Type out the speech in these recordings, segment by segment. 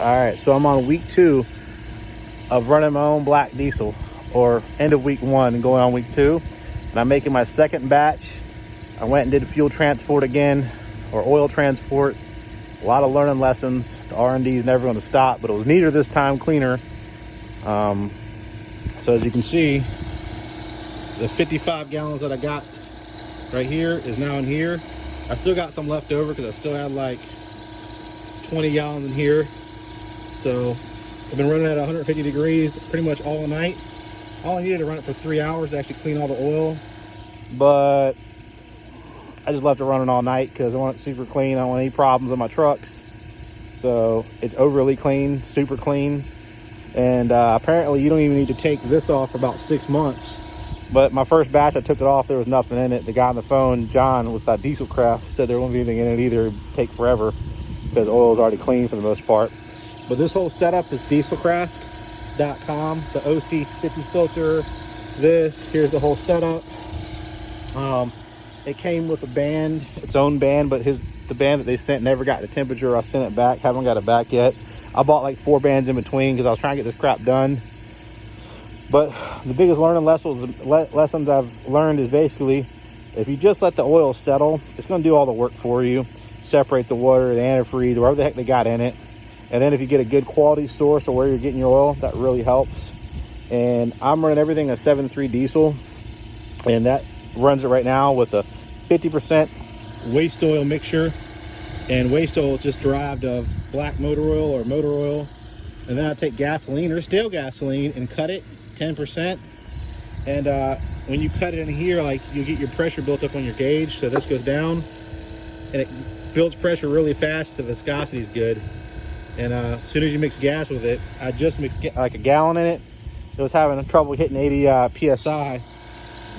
All right, so I'm on week 2 of running my own black diesel, or end of week 1 and going on week 2. And I'm making my second batch. I went and did fuel transport again, or oil transport. A lot of learning lessons. The R&D is never going to stop, but it was neater this time, cleaner. So as you can see, the 55 gallons that I got right here is now in here. I still got some left over because I still had like 20 gallons in here. So I've been running at 150 degrees pretty much all night. All I needed to run it for 3 hours to actually clean all the oil, but I just left it running all night because I want it super clean. I don't want any problems on my trucks. So it's overly clean, super clean. And apparently you don't even need to take this off for about 6 months. But my first batch, I took it off. There was nothing in it. The guy on the phone, John, with that Diesel Craft, said there won't be anything in it either. It'd take forever because oil is already clean for the most part. But this whole setup is dieselcraft.com. The OC50 filter, here's the whole setup. It came with a band, its own band, but the band that they sent never got the temperature. I sent it back, haven't got it back yet. I bought like 4 bands in between because I was trying to get this crap done. But the biggest learning lessons I've learned is basically, if you just let the oil settle, it's going to do all the work for you. Separate the water, the antifreeze, whatever the heck they got in it. And then if you get a good quality source of where you're getting your oil, that really helps. And I'm running everything a 7.3 diesel, and that runs it right now with a 50% waste oil mixture. And waste oil is just derived of black motor oil or motor oil. And then I take gasoline or stale gasoline and cut it 10%. And when you cut it in here, like, you get your pressure built up on your gauge. So this goes down and it builds pressure really fast. The viscosity is good. And as soon as you mix gas with it, I just mixed like a gallon in it. It was having trouble hitting 80 PSI.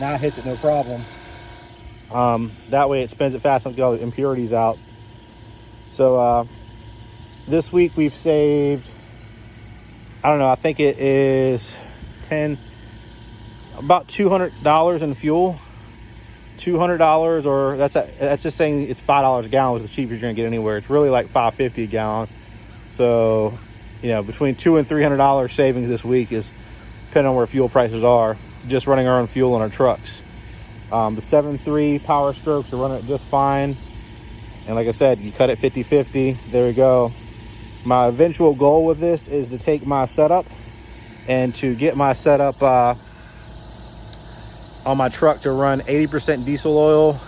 Now it hits it no problem. That way it spins it fast and get all the impurities out. So this week we've saved, I don't know, I think it is about $200 in fuel. $200, or that's just saying it's $5 a gallon, which is the cheapest you're gonna get anywhere. It's really like $5.50 a gallon. So, you know, between $200 and $300 savings this week is depending on where fuel prices are, just running our own fuel in our trucks. The 7.3 Power Strokes are running it just fine. And like I said, you cut it 50-50. There you go. My eventual goal with this is to take my setup and to get my setup on my truck to run 80% diesel oil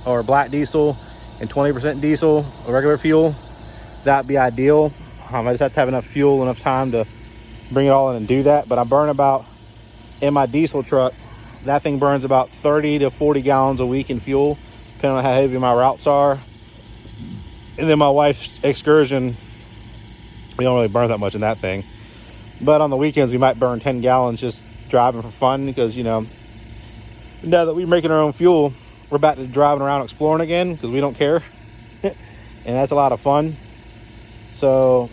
or black diesel and 20% diesel or regular fuel. That'd be ideal. I just have to have enough fuel, enough time to bring it all in and do that. But I burn about, in my diesel truck, that thing burns about 30 to 40 gallons a week in fuel, depending on how heavy my routes are. And then my wife's Excursion, we don't really burn that much in that thing. But on the weekends, we might burn 10 gallons just driving for fun because, you know, now that we're making our own fuel, we're back to driving around exploring again because we don't care. And that's a lot of fun. So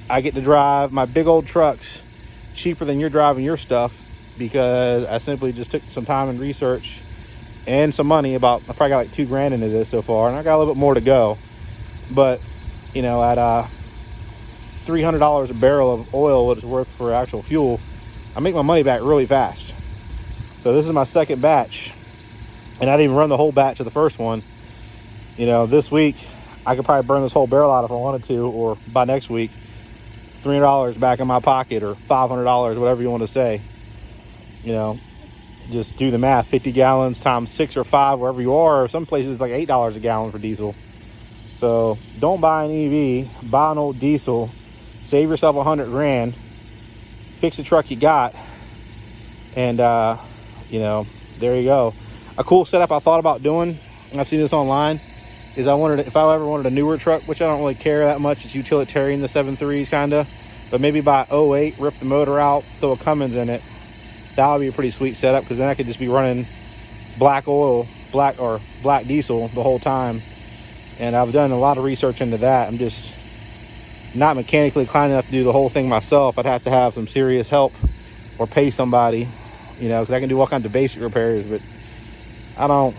I get to drive my big old trucks cheaper than you're driving your stuff because I simply just took some time and research and some money. I probably got like $2,000 into this so far, and I got a little bit more to go. But, you know, at $300 a barrel of oil, what it's worth for actual fuel, I make my money back really fast. So this is my second batch, and I didn't even run the whole batch of the first one. You know, this week I could probably burn this whole barrel out if I wanted to, or by next week, $300 back in my pocket, or $500, whatever you want to say. You know, just do the math. 50 gallons times 6 or 5, wherever you are. Some places it's like $8 a gallon for diesel. So don't buy an EV, buy an old diesel, save yourself $100,000, fix the truck you got, and you know, there you go. A cool setup I thought about doing, and I've seen this online, is if I ever wanted a newer truck, which I don't really care that much, it's utilitarian, the 7.3s kinda, but maybe buy 08, rip the motor out, throw a Cummins in it. That would be a pretty sweet setup, because then I could just be running black diesel the whole time. And I've done a lot of research into that. I'm just not mechanically inclined enough to do the whole thing myself. I'd have to have some serious help or pay somebody, you know, because I can do all kinds of basic repairs, but I don't,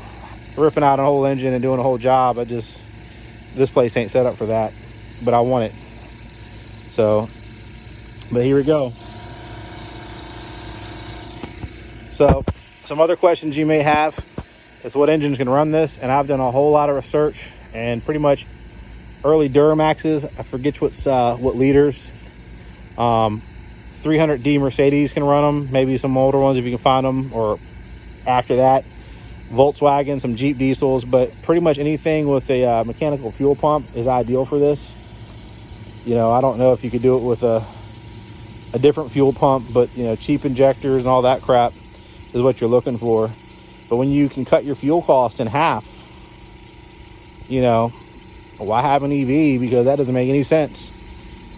ripping out a whole engine and doing a whole job, this place ain't set up for that, but I want it. So, but here we go. So some other questions you may have is what engines can run this, and I've done a whole lot of research, and pretty much early Duramaxes, I forget what liters, 300D Mercedes can run them, maybe some older ones if you can find them, or after that Volkswagen, some Jeep diesels, but pretty much anything with a mechanical fuel pump is ideal for this. You know, I don't know if you could do it with a different fuel pump, but you know, cheap injectors and all that crap is what you're looking for. But when you can cut your fuel cost in half, you know, why have an EV? Because that doesn't make any sense.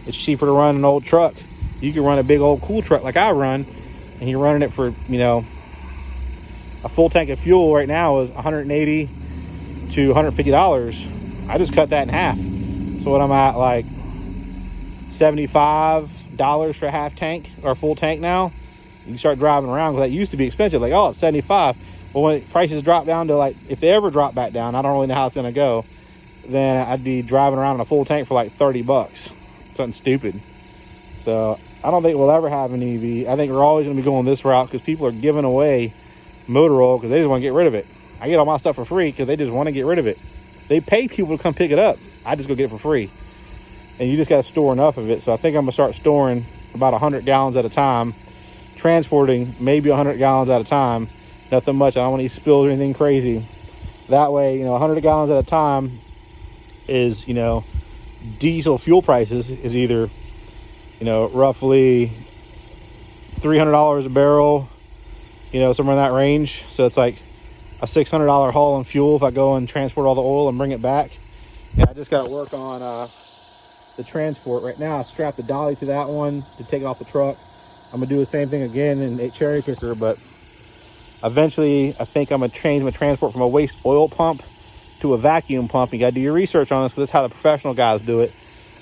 It's cheaper to run an old truck. You can run a big old cool truck like I run, and you're running it for, you know, a full tank of fuel right now is $180 to $150. I just cut that in half. So what I'm at, like $75 for a half tank or a full tank now. You can start driving around, because that used to be expensive. Like, oh, it's $75. Well, when prices drop down to, like, if they ever drop back down, I don't really know how it's going to go, then I'd be driving around in a full tank for like $30. Something stupid. So I don't think we'll ever have an EV. I think we're always going to be going this route, because people are giving away motor oil because they just want to get rid of it. I get all my stuff for free because they just want to get rid of it. They pay people to come pick it up. I just go get it for free. And you just got to store enough of it. So I think I'm going to start storing about 100 gallons at a time, transporting maybe 100 gallons at a time. Nothing much. I don't want any spills or anything crazy. That way, you know, 100 gallons at a time is, you know, diesel fuel prices is either, you know, roughly $300 a barrel, you know, somewhere in that range. So it's like a $600 haul in fuel if I go and transport all the oil and bring it back. And I just got to work on the transport right now. I strapped the dolly to that one to take it off the truck. I'm gonna do the same thing again in a cherry picker, but eventually I think I'm gonna change my transport from a waste oil pump to a vacuum pump. You gotta do your research on this, because that's how the professional guys do it.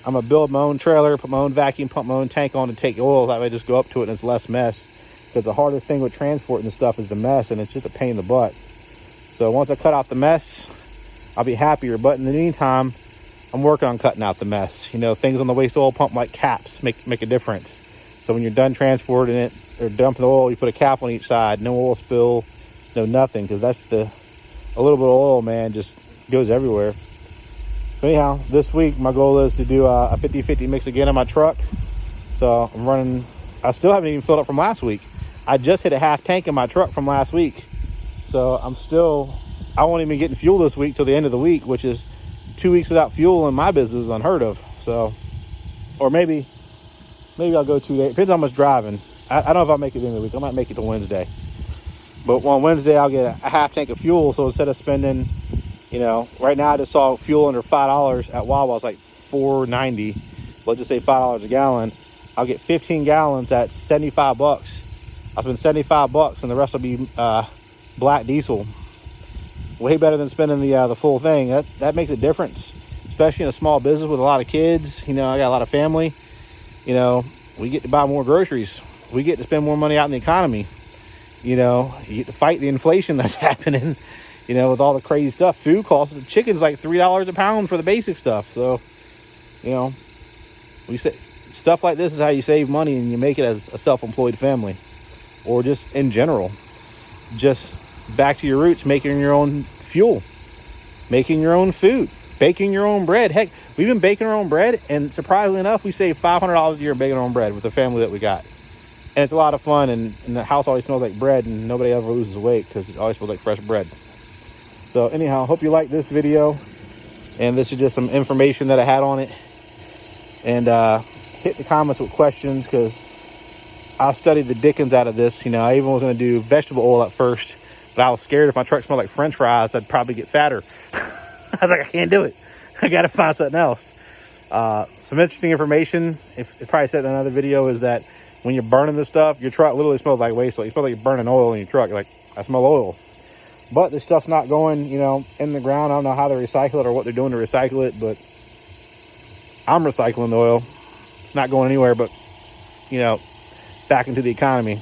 I'm gonna build my own trailer, put my own vacuum pump, my own tank on to take oil. That way I just go up to it and it's less mess. Because the hardest thing with transporting this stuff is the mess, and it's just a pain in the butt. So once I cut out the mess, I'll be happier. But in the meantime, I'm working on cutting out the mess. You know, things on the waste oil pump like caps make a difference. So when you're done transporting it or dumping the oil, you put a cap on each side. No oil spill, no nothing. Because that's a little bit of oil, man, just goes everywhere. So anyhow, this week my goal is to do a 50-50 mix again in my truck. So I'm running, I still haven't even filled up from last week. I just hit a half tank in my truck from last week. So I won't even get in fuel this week till the end of the week, which is 2 weeks without fuel in my business is unheard of. So, or maybe I'll go 2 days. Depends on how much driving. I don't know if I'll make it the end of the week. I might make it to Wednesday. But on Wednesday, I'll get a half tank of fuel. So instead of spending, you know, right now I just saw fuel under $5 at Wawa. It's like $4.90. Let's just say $5 a gallon. I'll get 15 gallons at $75. I'll spend $75, and the rest will be black diesel. Way better than spending the full thing. That makes a difference, especially in a small business with a lot of kids. You know, I got a lot of family. You know, we get to buy more groceries. We get to spend more money out in the economy. You know, you get to fight the inflation that's happening, you know, with all the crazy stuff. Food costs, the chicken's like $3 a pound for the basic stuff. So, you know, we say stuff like this is how you save money and you make it as a self-employed family, or just in general. Just back to your roots, making your own fuel, making your own food, baking your own bread. Heck, we've been baking our own bread, and surprisingly enough, we save $500 a year baking our own bread with the family that we got. And it's a lot of fun, and the house always smells like bread, and nobody ever loses weight because it always smells like fresh bread. So anyhow, hope you like this video, and this is just some information that I had on it. And hit the comments with questions, because I studied the dickens out of this. You know, I even was going to do vegetable oil at first, but I was scared if my truck smelled like French fries, I'd probably get fatter. I was like, I can't do it. I got to find something else. Some interesting information, if probably said in another video, is that when you're burning this stuff, your truck literally smells like waste. Like, you smell like you're burning oil in your truck. You're like, I smell oil. But this stuff's not going, you know, in the ground. I don't know how they recycle it or what they're doing to recycle it, but I'm recycling the oil. It's not going anywhere but, you know, back into the economy.